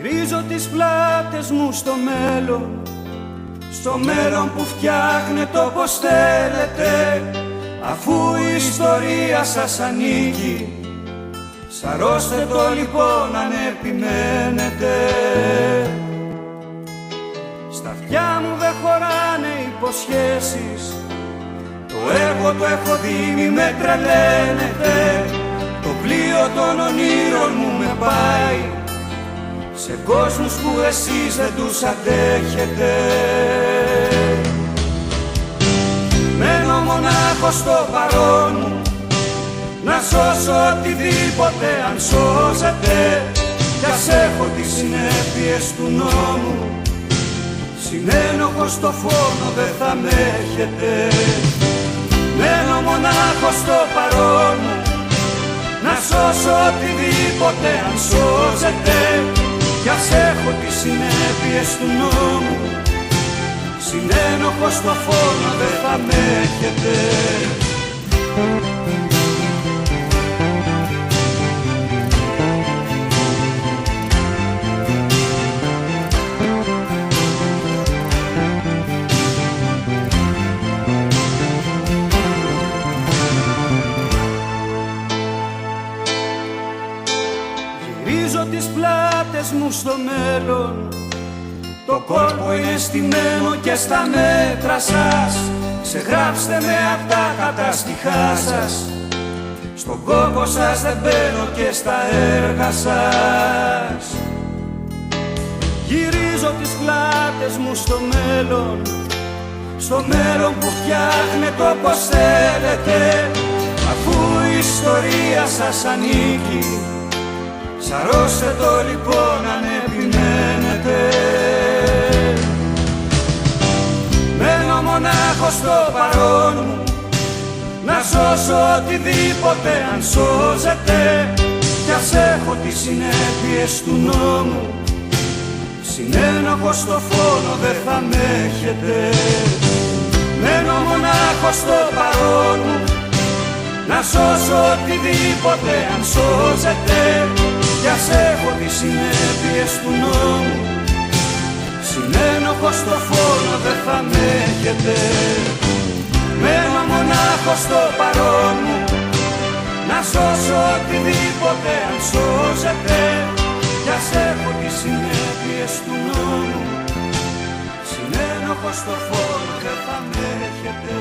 Γυρίζω τις πλάτες μου στο μέλλον, στο μέλλον που φτιάχνετε όπως θέλετε, αφού η ιστορία σας ανήκει. Σαρώστε το λοιπόν αν επιμένετε. Στα αυτιά μου δεν χωράνε υποσχέσεις, το έργο το έχω δει, μη με τρελαίνετε. Το πλοίο των ονείρων μου με πάει σε κόσμους που εσείς δεν τους αντέχετε. Μένω μονάχος στο παρόν μου, να σώσω οτιδήποτε αν σώζεται, κι ας έχω τις συνέπειες του νόμου, συνένοχος στο φόνο δεν θα με έχετε. Μένω μονάχος στο παρόν μου, να σώσω οτιδήποτε αν σώζεται, κι ας έχω τις συνέπειες του νόμου, συνένοχος στο φόνο δεν θα με έχετε. Γυρίζω τις πλάτες μου στο μέλλον, το κόλπο είναι στημένο και στα μέτρα σας. Ξεγράψτε με απ' τα καταστιχά σας, στον κόπο σας δεν μπαίνω και στα έργα σας. Γυρίζω τις πλάτες μου στο μέλλον, στο μέλλον που φτιάχνετε όπως θέλετε, αφού η ιστορία σας ανήκει. Σαρώστε το λοιπόν αν επιμένετε. Μένω μονάχος στο παρόν μου, να σώσω οτιδήποτε αν σώζεται, κι ας έχω τις συνέπειες του νόμου, συνένοχος στο φόνο δεν θα με έχετε. Μένω μονάχος στο παρόν μου, να σώσω οτιδήποτε αν σώζεται, κι ας έχω τις συνέπειες του νόμου, συνένοχος στο φόνο δεν θα με έχετε. Μένω μονάχος στο παρόν μου, να σώσω οτιδήποτε αν σώζεται, κι ας έχω τις συνέπειες του νόμου, συνένοχος στο φόνο δεν θα με έχετε.